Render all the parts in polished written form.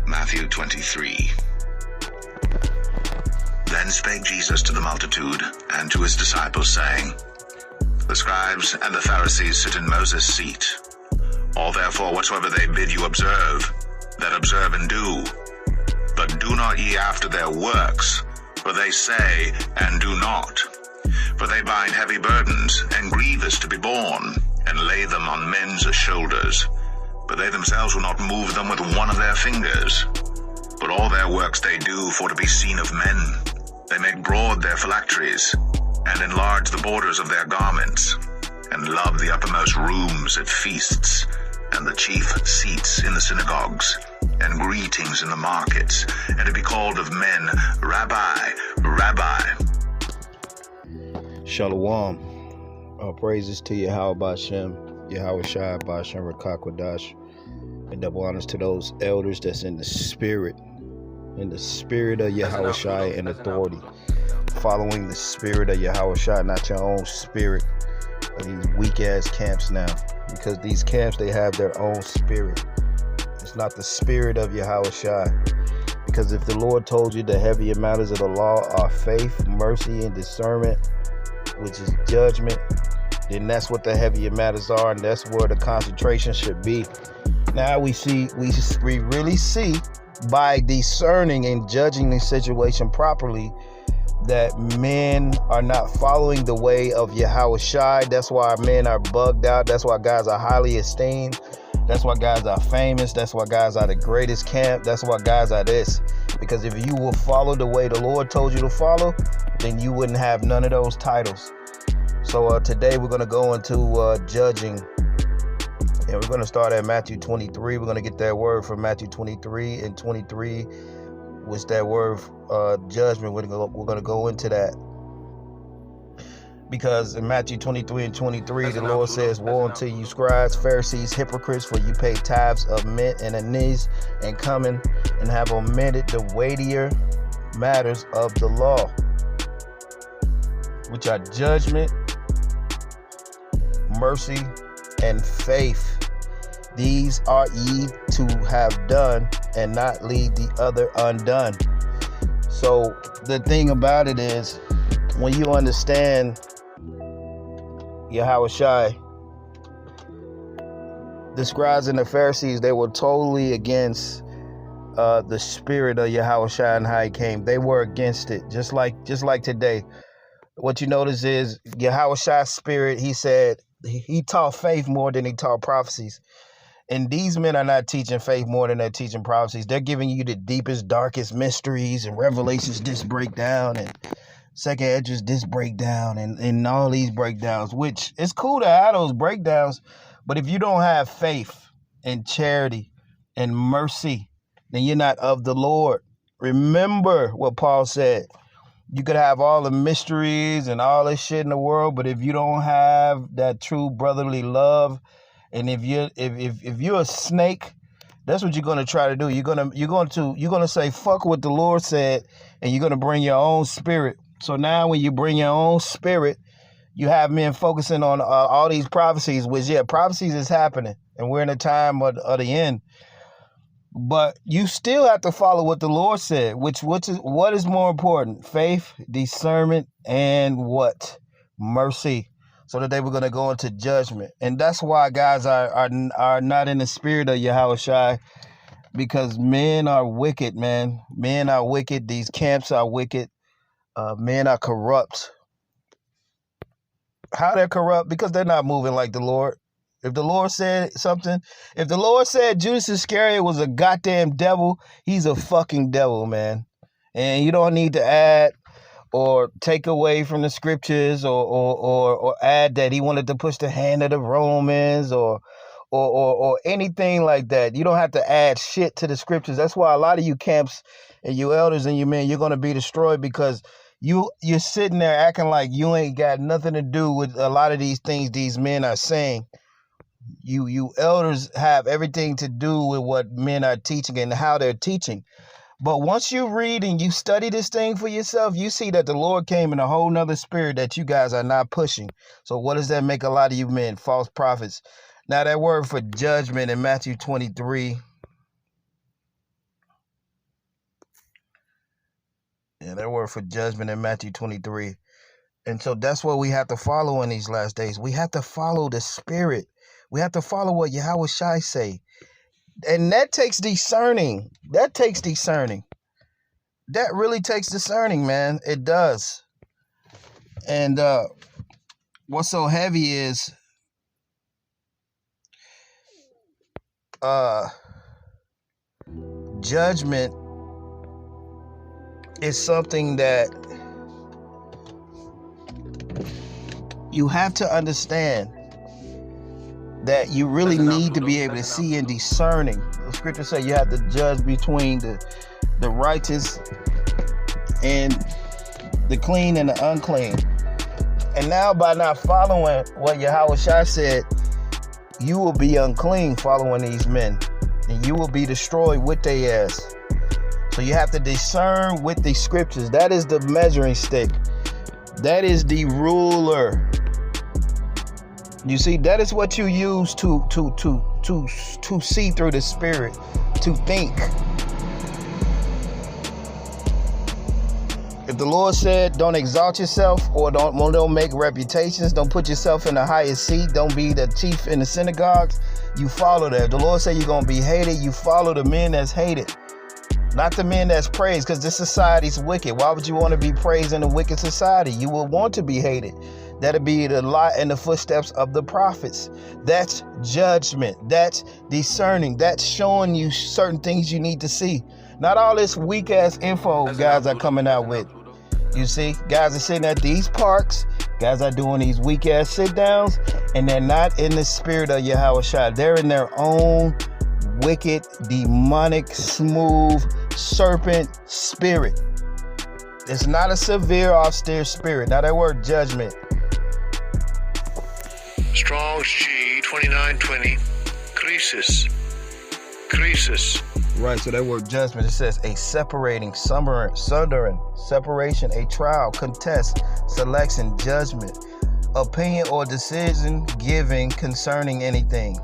Matthew 23. Then spake Jesus to the multitude and to his disciples, saying, The scribes and the Pharisees sit in Moses' seat. All therefore whatsoever they bid you observe, that observe and do. But do not ye after their works, for they say and do not. For they bind heavy burdens and grievous to be borne, and lay them on men's shoulders. But they themselves will not move them with one of their fingers. But all their works they do for to be seen of men. They make broad their phylacteries, and enlarge the borders of their garments, and love the uppermost rooms at feasts, and the chief seats in the synagogues, and greetings in the markets, and to be called of men, Rabbi, Rabbi. Shalom. All praises to Yahweh Bashem, Yahweh Shai Bashem Rakakwadash, and double honors to those elders that's in the spirit of Yahweh Shai and authority, following the spirit of Yahweh Shai, not your own spirit of these weak ass camps now, because these camps, they have their own spirit. It's not the spirit of Yahweh Shai, because if the Lord told you the heavier matters of the law are faith, mercy, and discernment, which is judgment, then that's what the heavier matters are, and that's where the concentration should be. Now we really see by discerning and judging the situation properly that men are not following the way of Yahweh Shai. That's why men are bugged out. That's why guys are highly esteemed. That's why guys are famous. That's why guys are the greatest camp. That's why guys are this. Because if you will follow the way the Lord told you to follow, then you wouldn't have none of those titles. So today we're going to go into judging. And we're going to start at Matthew 23. We're going to get that word from Matthew 23 and 23, which that word judgment. We're going to go into that. Because in Matthew 23 and 23, the Lord says, Woe unto you, scribes, Pharisees, hypocrites, for you pay tithes of mint and anise, and come in and have omitted the weightier matters of the law, which are judgment, mercy, and faith. These are ye to have done, and not leave the other undone. So the thing about it is, when you understand Yahweh Shai, the scribes and the Pharisees, they were totally against the spirit of Yahweh Shai and how he came. They were against it, just like today. What you notice is Yahweh Shai's spirit, he said, he taught faith more than he taught prophecies. And these men are not teaching faith more than they're teaching prophecies. They're giving you the deepest, darkest mysteries, and Revelations this breakdown, and Second Edges this breakdown, and all these breakdowns, which it's cool to have those breakdowns. But if you don't have faith and charity and mercy, then you're not of the Lord. Remember what Paul said. You could have all the mysteries and all this shit in the world, but if you don't have that true brotherly love, and if you're a snake, that's what you're gonna try to do. You're gonna say fuck what the Lord said, and you're gonna bring your own spirit. So now, when you bring your own spirit, you have men focusing on all these prophecies, which prophecies is happening, and we're in a time of the end. But you still have to follow what the Lord said, what is more important? Faith, discernment, and what? Mercy. So today we're going to go into judgment. And that's why guys are not in the spirit of Yahweh Shai, because men are wicked, man. Men are wicked. These camps are wicked. Men are corrupt. How they're corrupt? Because they're not moving like the Lord. If the Lord said something, if the Lord said Judas Iscariot was a goddamn devil, he's a fucking devil, man. And you don't need to add or take away from the scriptures or add that he wanted to push the hand of the Romans or anything like that. You don't have to add shit to the scriptures. That's why a lot of you camps and you elders and you men, you're going to be destroyed, because you're sitting there acting like you ain't got nothing to do with a lot of these things these men are saying. You elders have everything to do with what men are teaching and how they're teaching. But once you read and you study this thing for yourself, you see that the Lord came in a whole nother spirit that you guys are not pushing. So what does that make a lot of you men? False prophets. Now that word for judgment in Matthew 23. Yeah, that word for judgment in Matthew 23. And so that's what we have to follow in these last days. We have to follow the Spirit. We have to follow what Yahweh Shai say. And that takes discerning. That takes discerning. That really takes discerning, man. It does. And what's so heavy is judgment is something that you have to understand, that you really need to be able to see and discerning. The scripture says you have to judge between the righteous and the clean and the unclean. And now by not following what Yahweh Shai said, you will be unclean following these men, and you will be destroyed with their ass. So you have to discern with the scriptures. That is the measuring stick. That is the ruler. You see, that is what you use to see through the Spirit, to think. If the Lord said, don't exalt yourself, or don't make reputations, don't put yourself in the highest seat, don't be the chief in the synagogues, you follow that. If the Lord said you're going to be hated, you follow the men that's hated, not the men that's praised, because this society's wicked. Why would you want to be praised in a wicked society? You will want to be hated. That'll be the lie in the footsteps of the prophets. That's judgment. That's discerning. That's showing you certain things you need to see. Not all this weak ass info guys are coming out with. You see, guys are sitting at these parks, guys are doing these weak ass sit downs, and they're not in the spirit of Yahweh Shai. They're in their own wicked, demonic, smooth serpent spirit. It's not a severe, austere spirit. Now that word judgment. Strong's G 2920. Crisis. Right, so that word judgment, it says a separating, sundering, separation, a trial, contest, selection, judgment, opinion or decision giving concerning anything.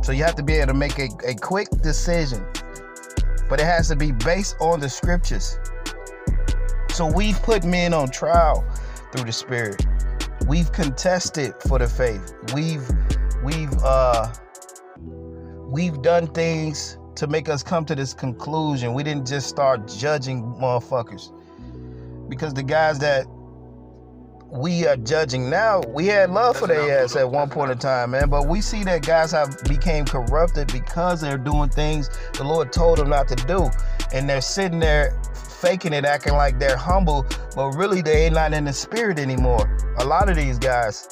So you have to be able to make a quick decision, but it has to be based on the scriptures. So we've put men on trial through the Spirit. We've contested for the faith. We've done things to make us come to this conclusion. We didn't just start judging motherfuckers, because the guys that we are judging now, we had love for their ass at one point in time, man. But we see that guys have became corrupted because they're doing things the Lord told them not to do, and they're sitting there faking it, acting like they're humble, but really they ain't not in the spirit anymore. A lot of these guys.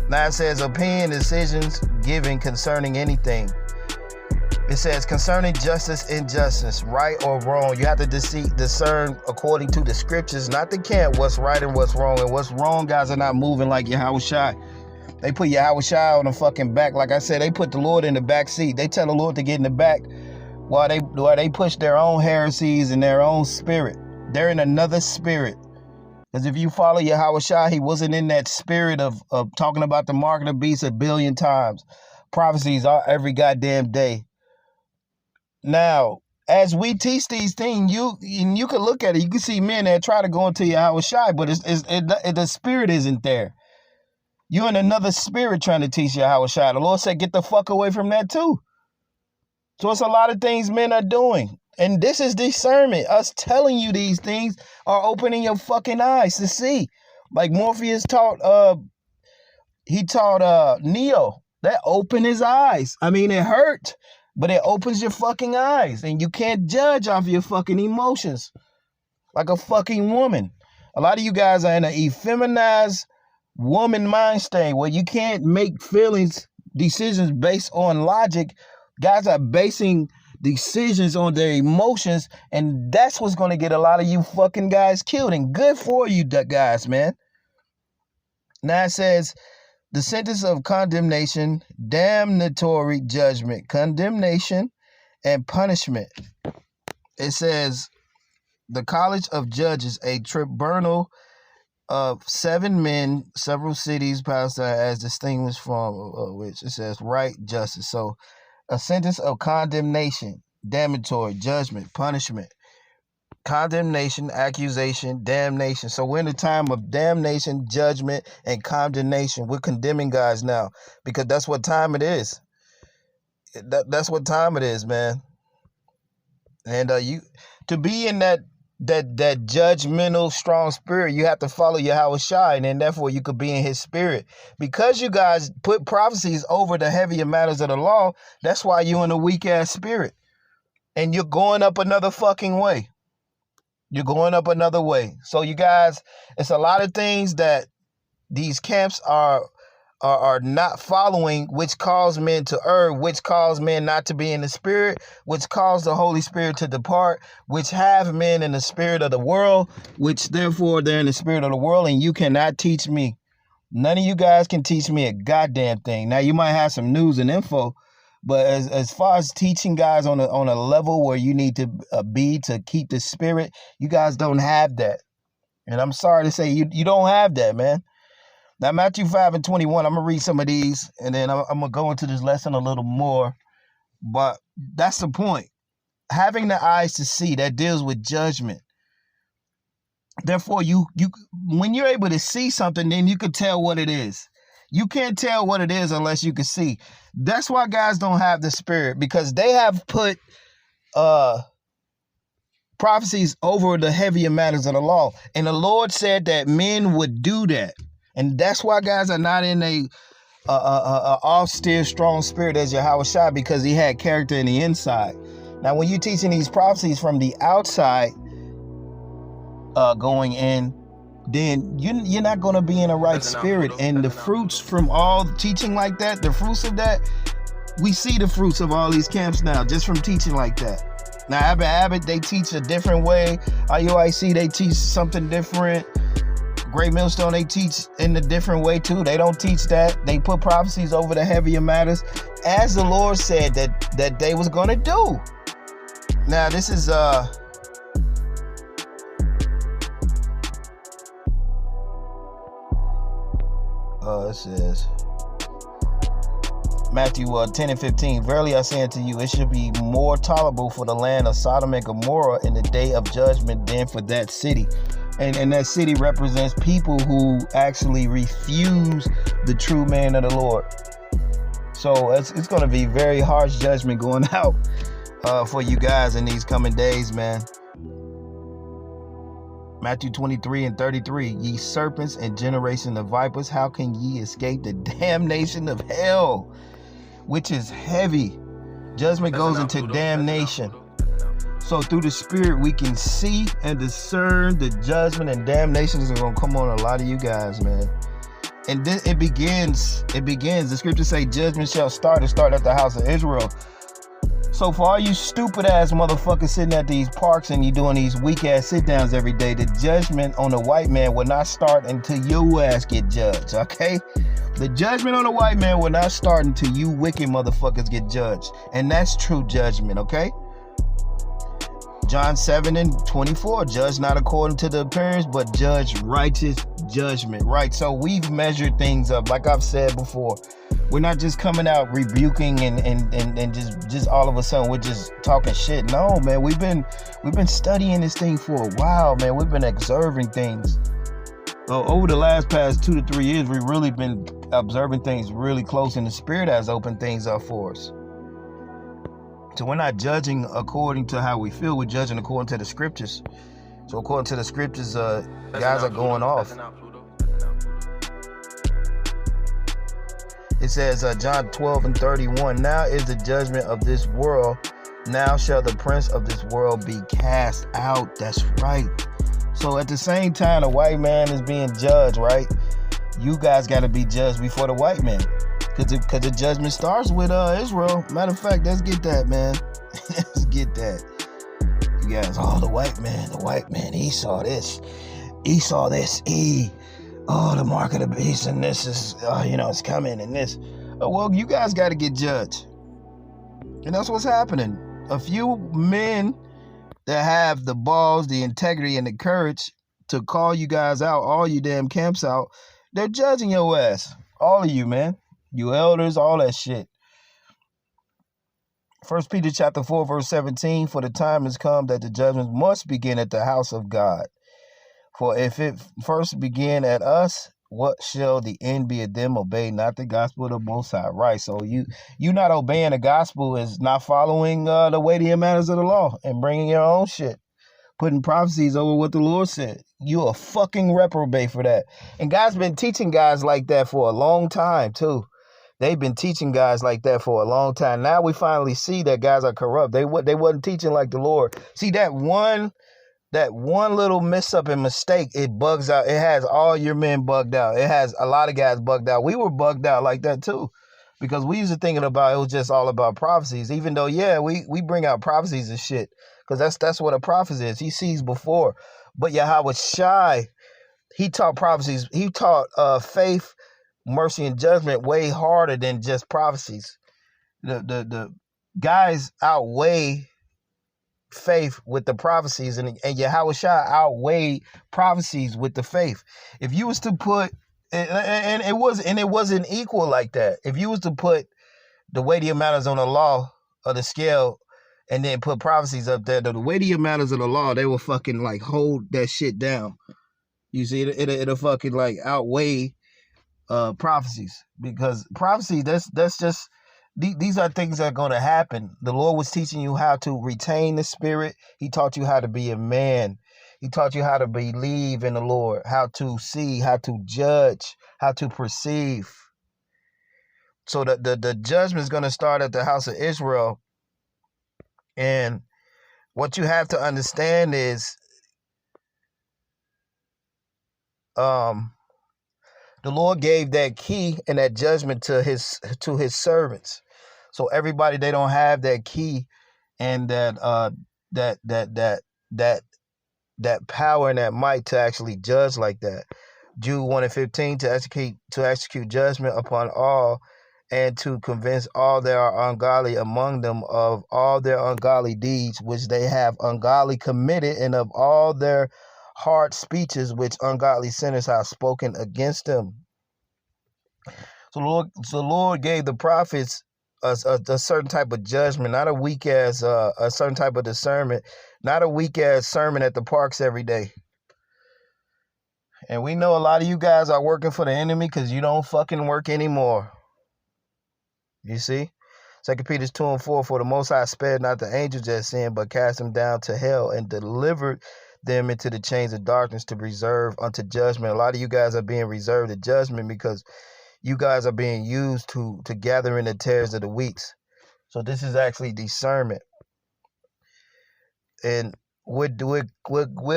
Now it says opinion, decisions giving concerning anything. It says concerning justice, injustice, right or wrong. You have to discern according to the scriptures, not the camp, what's right and what's wrong. And what's wrong, guys are not moving like Yahweh Shai. They put Yahweh Shai on the fucking back. Like I said, they put the Lord in the back seat. They tell the Lord to get in the back while they push their own heresies and their own spirit. They're in another spirit. Because if you follow Yahweh Shai, he wasn't in that spirit of talking about the mark of the beast 1 billion times. Prophecies are every goddamn day. Now, as we teach these things, you can look at it. You can see men that try to go into Yahweh Shai, but the spirit isn't there. You're in another spirit trying to teach Yahweh Shai. The Lord said, get the fuck away from that too. So it's a lot of things men are doing. And this is discernment. Us telling you these things are opening your fucking eyes to see. Like Morpheus taught Neo. That opened his eyes. I mean, it hurt, but it opens your fucking eyes. And you can't judge off your fucking emotions like a fucking woman. A lot of you guys are in an effeminized woman mind state where you can't make decisions based on logic. Guys are basing decisions on their emotions, and that's what's going to get a lot of you fucking guys killed. And good for you guys, man. Now it says the sentence of condemnation, damnatory judgment, condemnation, and punishment. It says the College of Judges, a tribunal 7 men, several cities passed as distinguished from which it says right justice. So a sentence of condemnation, damnatory, judgment, punishment, condemnation, accusation, damnation. So we're in a time of damnation, judgment, and condemnation. We're condemning guys now because that's what time it is. That's what time it is, man. And you to be in that judgmental, strong spirit, you have to follow Yahweh Shai, and then therefore you could be in his spirit. Because you guys put prophecies over the heavier matters of the law, that's why you're in a weak-ass spirit. And you're going up another fucking way. You're going up another way. So you guys, it's a lot of things that these camps are not following, which cause men to err, which cause men not to be in the spirit, which cause the Holy Spirit to depart, which have men in the spirit of the world, which therefore they're in the spirit of the world, and you cannot teach me. None of you guys can teach me a goddamn thing. Now you might have some news and info, but as far as teaching guys on a level where you need to be to keep the spirit, you guys don't have that. And I'm sorry to say you don't have that, man. Now, Matthew 5:21, I'm going to read some of these, and then I'm going to go into this lesson a little more. But that's the point. Having the eyes to see, that deals with judgment. Therefore, you when you're able to see something, then you can tell what it is. You can't tell what it is unless you can see. That's why guys don't have the spirit, because they have put prophecies over the heavier matters of the law. And the Lord said that men would do that. And that's why guys are not in a austere, strong spirit as Yahweh Shai, because he had character in the inside. Now, when you're teaching these prophecies from the outside going in, then you're not going to be in a right spirit. And the fruits from all teaching like that, the fruits of that, we see the fruits of all these camps now, just from teaching like that. Now, Abbott, they teach a different way. IUIC, they teach something different. Great Millstone, they teach in a different way too. They don't teach that. They put prophecies over the heavier matters, as the Lord said that they was going to do. Now, this is it says Matthew 10:15. Verily I say unto you, it should be more tolerable for the land of Sodom and Gomorrah in the day of judgment than for that city. And that city represents people who actually refuse the true man of the Lord. So it's going to be very harsh judgment going out for you guys in these coming days, man. Matthew 23:33. Ye serpents and generation of vipers, how can ye escape the damnation of hell? Which is heavy. Judgment goes into damnation. So through the spirit, we can see and discern the judgment and damnation is going to come on a lot of you guys, man. And then it begins. The scriptures say judgment shall start at the house of Israel. So for all you stupid ass motherfuckers sitting at these parks and you doing these weak ass sit downs every day, the judgment on the white man will not start until your ass get judged, okay? The judgment on the white man will not start until you wicked motherfuckers get judged. And that's true judgment, okay? John 7:24, judge not according to the appearance, but judge righteous judgment, right? So we've measured things up, like I've said before. We're not just coming out rebuking and just all of a sudden we're just talking shit. No, man, we've been studying this thing for a while, man. We've been observing things. Over the past 2 to 3 years, we've really been observing things really close, and the Spirit has opened things up for us. So we're not judging according to how we feel. We're judging according to the scriptures. So according to the scriptures, guys are going off. It says John 12:31. Now is the judgment of this world. Now shall the prince of this world be cast out. That's right. So at the same time, the white man is being judged, right? You guys got to be judged before the white man. Because the judgment starts with Israel. Matter of fact, let's get that, man. Let's get that. You guys, the white man, he saw this. The mark of the beast, and this is, it's coming, and this. Well, you guys got to get judged. And that's what's happening. A few men that have the balls, the integrity, and the courage to call you guys out, all you damn camps out, they're judging your ass. All of you, man. You elders, all that shit. 1 Peter chapter 4, verse 17, for the time has come that the judgment must begin at the house of God. For if it first begin at us, what shall the end be of them obey not the gospel of the Most High? Right, so you not obeying the gospel is not following the weightier matters of the law and bringing your own shit, putting prophecies over what the Lord said. You a fucking reprobate for that. And God's been teaching guys like that for a long time, too. They've been teaching guys like that for a long time. Now we finally see that guys are corrupt. They wasn't teaching like the Lord. See, that one little mess up and mistake, it bugs out. It has all your men bugged out. It has a lot of guys bugged out. We were bugged out like that too, because we used to thinking about it was just all about prophecies. Even though, yeah, we bring out prophecies and shit, because that's what a prophet is. He sees before. But Yahweh Shai, he taught prophecies. He taught faith, mercy, and judgment way harder than just prophecies. The guys outweigh faith with the prophecies, and Yahweh Shai outweighed prophecies with the faith. If you was to put, and it wasn't equal like that. If you was to put the weightier matters on the law of the scale and then put prophecies up there, the weightier matters of the law, they will fucking like hold that shit down. You see, it'll fucking like outweigh prophecies, because prophecy, that's just, these are things that are going to happen. The Lord was teaching you how to retain the spirit. He taught you how to be a man. He taught you how to believe in the Lord, how to see, how to judge, how to perceive. So the judgment is going to start at the house of Israel. And what you have to understand is the Lord gave that key and that judgment to his servants. So everybody, they don't have that key and that power and that might to actually judge like that. Jude 1:15, to execute judgment upon all, and to convince all that are ungodly among them of all their ungodly deeds which they have ungodly committed, and of all their hard speeches which ungodly sinners have spoken against them. So the Lord gave the prophets a certain type of judgment, not a weak ass, a certain type of discernment, not a weak ass sermon at the parks every day. And we know a lot of you guys are working for the enemy because you don't fucking work anymore. You see? 2 Peter 2:4, for the Most High spared not the angels that sinned, but cast them down to hell and delivered them into the chains of darkness to reserve unto judgment. A lot of you guys are being reserved to judgment because you guys are being used to gather in the tares of the wheats. So this is actually discernment. And we're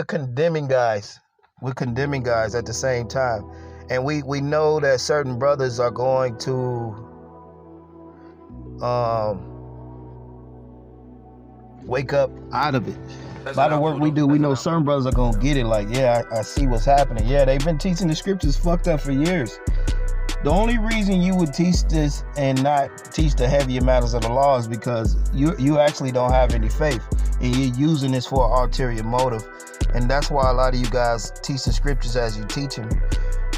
condemning guys. We're condemning guys at the same time. And we know that certain brothers are going to wake up out of it. By the work we do, we know certain brothers are going to get it. Like, yeah, I see what's happening. Yeah, they've been teaching the scriptures fucked up for years. The only reason you would teach this and not teach the heavier matters of the law is because you actually don't have any faith, and you're using this for an ulterior motive. And that's why a lot of you guys teach the scriptures as you teach them,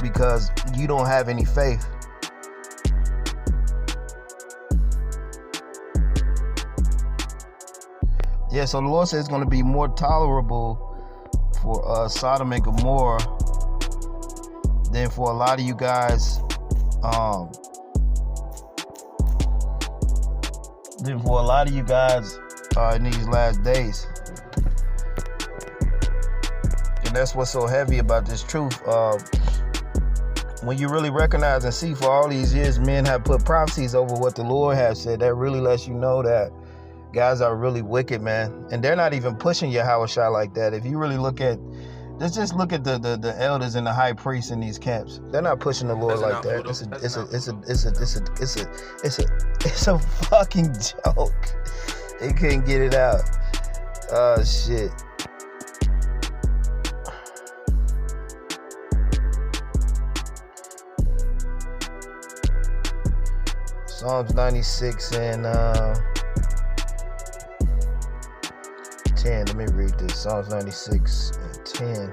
because you don't have any faith. Yeah, so the Lord says it's going to be more tolerable for Sodom and Gomorrah than for a lot of you guys. In these last days. And that's what's so heavy about this truth. When you really recognize and see for all these years men have put prophecies over what the Lord has said, that really lets you know that guys are really wicked, man. And they're not even pushing Yahweh Shai like that. If you really look at, just look at the elders and the high priests in these camps. They're not pushing the Lord like that. It's a fucking joke. They couldn't get it out. Oh shit. Psalms 96 and 10. Let me read this. Psalms 96 and 10.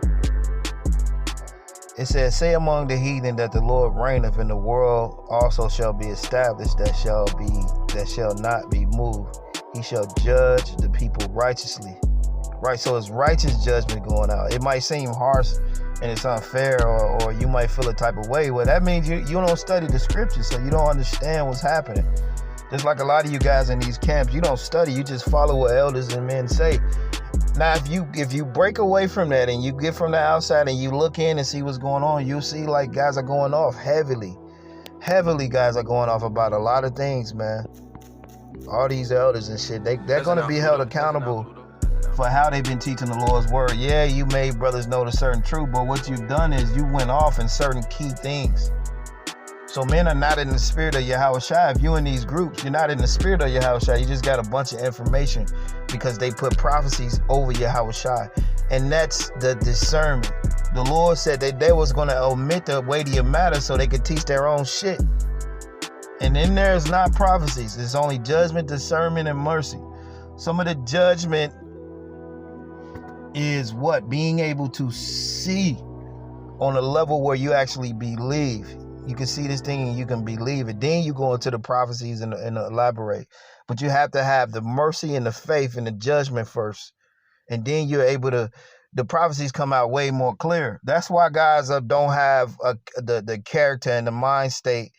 It says, say among the heathen that the Lord reigneth, and the world also shall be established, that shall not be moved. He shall judge the people righteously. Right, so it's righteous judgment going out. It might seem harsh and it's unfair, or you might feel a type of way. Well, that means you don't study the scriptures, so you don't understand what's happening. Just like a lot of you guys in these camps, you don't study, you just follow what elders and men say. Now, if you break away from that and you get from the outside and you look in and see what's going on, you'll see like guys are going off heavily. Heavily guys are going off about a lot of things, man. All these elders and shit, they're going to be held accountable for how they've been teaching the Lord's word. Yeah, you made brothers know the certain truth, but what you've done is you went off in certain key things. So men are not in the spirit of Yahushua. If you're in these groups, you're not in the spirit of Yahushua. You just got a bunch of information because they put prophecies over Yahushua. And that's the discernment. The Lord said that they was going to omit the weightier matter so they could teach their own shit. And then there's not prophecies. It's only judgment, discernment, and mercy. Some of the judgment is what? Being able to see on a level where you actually believe. You can see this thing and you can believe it. Then you go into the prophecies and elaborate. But you have to have the mercy and the faith and the judgment first. And then you're able to, the prophecies come out way more clear. That's why guys don't have the character and the mind state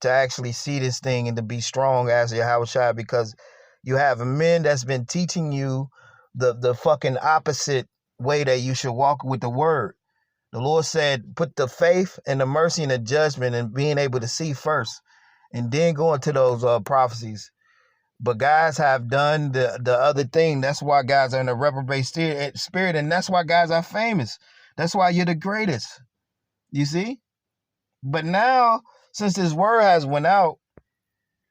to actually see this thing and to be strong as Yahushua, because you have men that's been teaching you the fucking opposite way that you should walk with the word. The Lord said, put the faith and the mercy and the judgment and being able to see first, and then go into those prophecies. But guys have done the other thing. That's why guys are in a reprobate spirit, and that's why guys are famous. That's why you're the greatest. You see? But now, since this word has went out,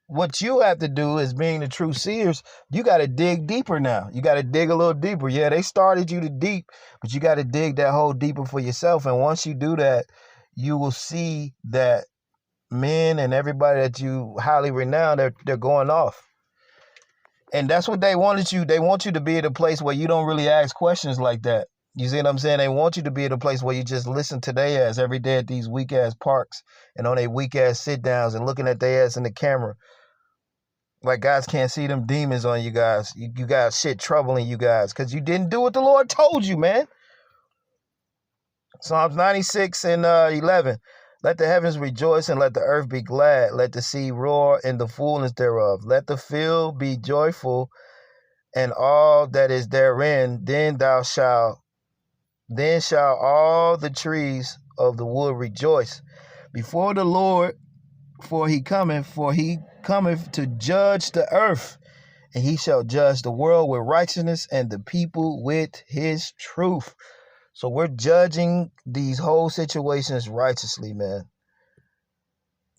what you have to do is, being the true seers, you got to dig deeper now. You got to dig a little deeper. Yeah, they started you to deep, but you got to dig that hole deeper for yourself. And once you do that, you will see that men and everybody that you highly renowned, they're going off. And that's what they wanted you. They want you to be at a place where you don't really ask questions like that. You see what I'm saying? They want you to be at a place where you just listen to their ass every day at these weak ass parks and on their weak ass sit downs and looking at their ass in the camera. Like guys can't see them demons on you guys. You got shit troubling you guys because you didn't do what the Lord told you, man. Psalms 96 and 11. Let the heavens rejoice and let the earth be glad. Let the sea roar in the fullness thereof. Let the field be joyful and all that is therein. Then shall all the trees of the wood rejoice before the Lord, for he cometh to judge the earth, and he shall judge the world with righteousness and the people with his truth. So we're judging these whole situations righteously, man.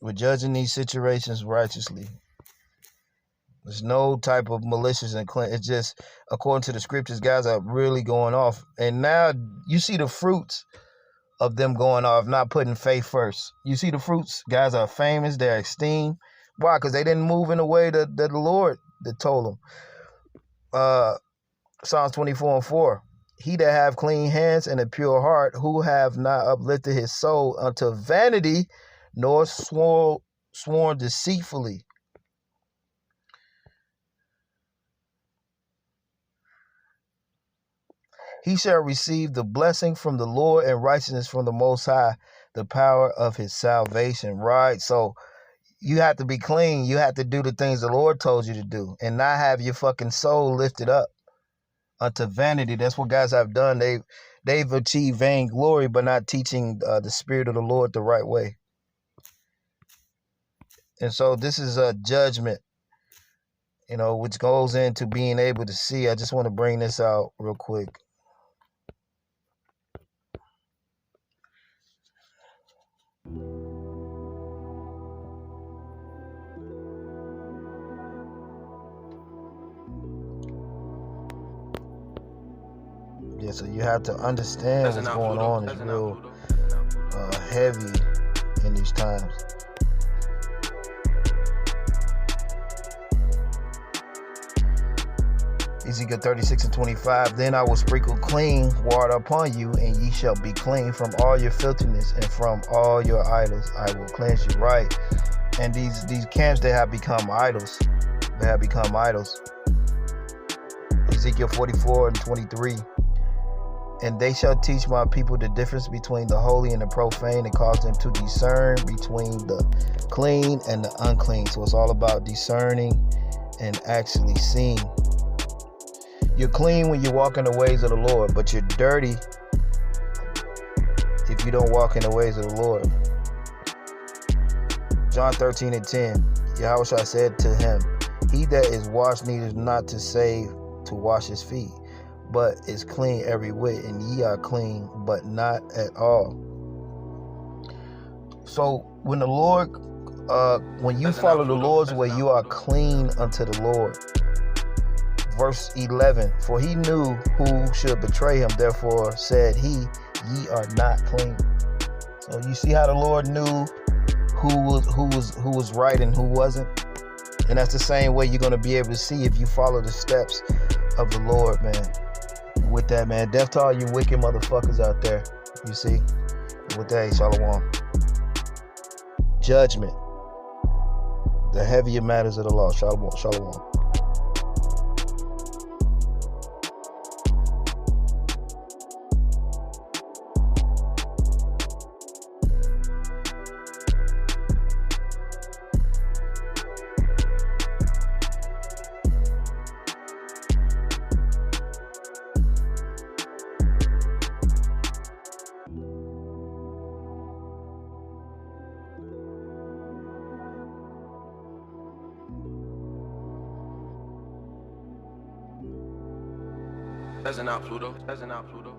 We're judging these situations righteously. There's no type of malicious and clean. It's just, according to the scriptures, guys are really going off. And now you see the fruits of them going off, not putting faith first. You see the fruits. Guys are famous. They're esteemed. Why? Because they didn't move in the way that the Lord that told them. Psalms 24 and 4. He that have clean hands and a pure heart, who have not uplifted his soul unto vanity, nor sworn deceitfully. He shall receive the blessing from the Lord and righteousness from the Most High, the power of his salvation. Right? So you have to be clean. You have to do the things the Lord told you to do and not have your fucking soul lifted up unto vanity. That's what guys have done. They've achieved vainglory, but not teaching the spirit of the Lord the right way. And so this is a judgment, which goes into being able to see. I just want to bring this out real quick. Yeah, so you have to understand what's going on. It's real heavy in these times. Ezekiel 36:25. Then I will sprinkle clean water upon you, and ye shall be clean from all your filthiness, and from all your idols I will cleanse you. Right. And these camps, they have become idols. They have become idols. Ezekiel 44:23. And they shall teach my people the difference between the holy and the profane, and cause them to discern between the clean and the unclean. So it's all about discerning and actually seeing. You're clean when you walk in the ways of the Lord, but you're dirty if you don't walk in the ways of the Lord. John 13:10. Yahushua said to him, he that is washed needeth not to save to wash his feet, but is clean every whit, and ye are clean, but not at all. So when the Lord, when you follow the Lord's way, you are clean unto the Lord. Verse 11, for he knew who should betray him, therefore said he, ye are not clean. So you see how the Lord knew who was right and who wasn't? And that's the same way you're going to be able to see if you follow the steps of the Lord, man. With that, man, death to all you wicked motherfuckers out there. You see? With that, shalom. Judgment. The heavier matters of the law. Shalom. Shalom. Doesn't out Pluto.